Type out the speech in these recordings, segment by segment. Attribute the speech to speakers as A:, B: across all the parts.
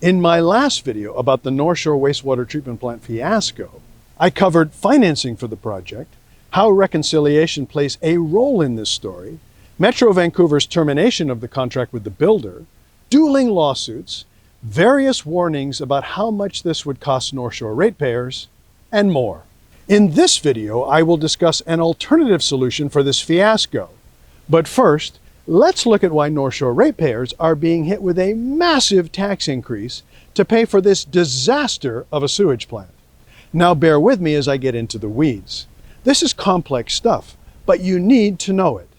A: In my last video about the North Shore Wastewater Treatment Plant fiasco, I covered financing for the project, how reconciliation plays a role in this story, Metro Vancouver's termination of the contract with the builder, dueling lawsuits, various warnings about how much this would cost North Shore ratepayers, and more. In this video, I will discuss an alternative solution for this fiasco. But first, let's look at why North Shore ratepayers are being hit with a massive tax increase to pay for this disaster of a sewage plant. Now bear with me as I get into the weeds. This is complex stuff, but you need to know it.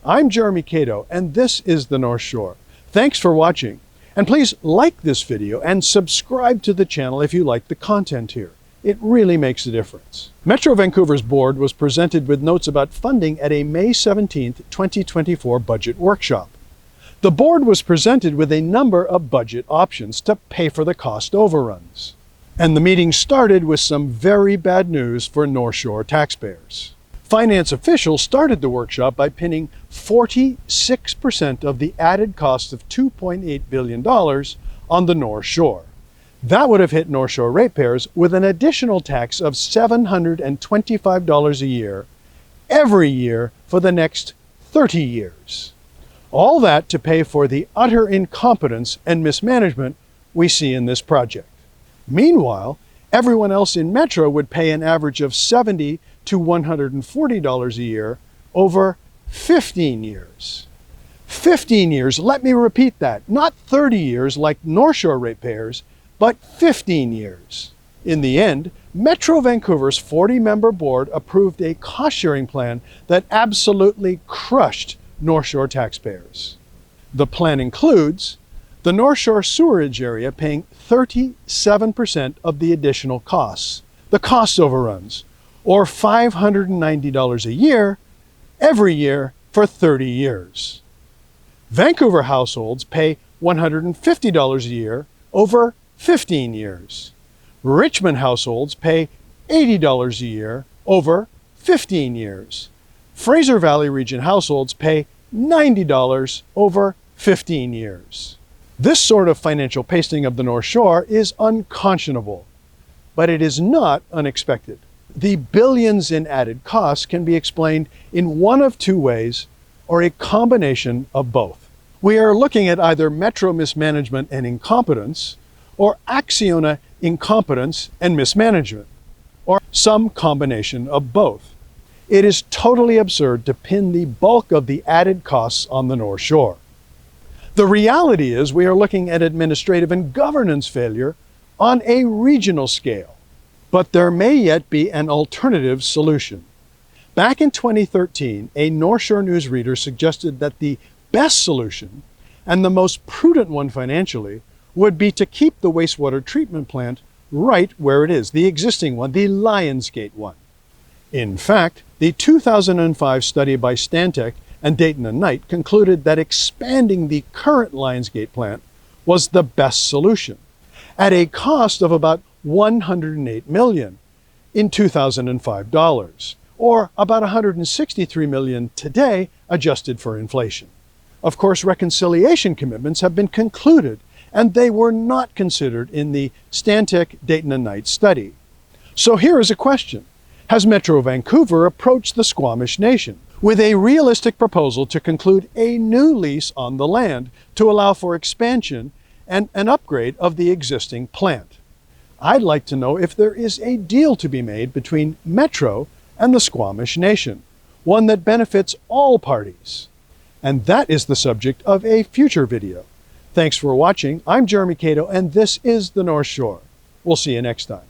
A: I'm Jeremy Cato, and this is the North Shore. Thanks for watching, and please like this video and subscribe to the channel if you like the content here. It really makes a difference. Metro Vancouver's board was presented with notes about funding at a May 17, 2024 budget workshop. The board was presented with a number of budget options to pay for the cost overruns. And the meeting started with some very bad news for North Shore taxpayers. Finance officials started the workshop by pinning 46% of the added cost of $2.8 billion on the North Shore. That would have hit North Shore ratepayers with an additional tax of $725 a year, every year for the next 30 years. All that to pay for the utter incompetence and mismanagement we see in this project. Meanwhile, everyone else in Metro would pay an average of $70 to $140 a year over 15 years. 15 years, let me repeat that, not 30 years like North Shore ratepayers, but 15 years. In the end, Metro Vancouver's 40-member board approved a cost-sharing plan that absolutely crushed North Shore taxpayers. The plan includes the North Shore sewerage area paying 37% of the additional costs, the cost overruns, or $590 a year, every year for 30 years. Vancouver households pay $150 a year over 15 years. Richmond households pay $80 a year over 15 years. Fraser Valley region households pay $90 over 15 years. This sort of financial pasting of the North Shore is unconscionable, but it is not unexpected. The billions in added costs can be explained in one of two ways, or a combination of both. We are looking at either Metro mismanagement and incompetence, or Acciona incompetence and mismanagement, or some combination of both. It is totally absurd to pin the bulk of the added costs on the North Shore. The reality is we are looking at administrative and governance failure on a regional scale, but there may yet be an alternative solution. Back in 2013, a North Shore newsreader suggested that the best solution, and the most prudent one financially, would be to keep the wastewater treatment plant right where it is, the existing one, the Lionsgate one. In fact, the 2005 study by Stantec and Dayton and Knight concluded that expanding the current Lionsgate plant was the best solution, at a cost of about $108 million in 2005 dollars, or about $163 million today adjusted for inflation. Of course, reconciliation commitments have been concluded, and they were not considered in the Stantec, Dayton and Knight study. So here is a question. Has Metro Vancouver approached the Squamish Nation with a realistic proposal to conclude a new lease on the land to allow for expansion and an upgrade of the existing plant? I'd like to know if there is a deal to be made between Metro and the Squamish Nation, one that benefits all parties. And that is the subject of a future video. Thanks for watching. I'm Jeremy Cato, and this is the North Shore. We'll see you next time.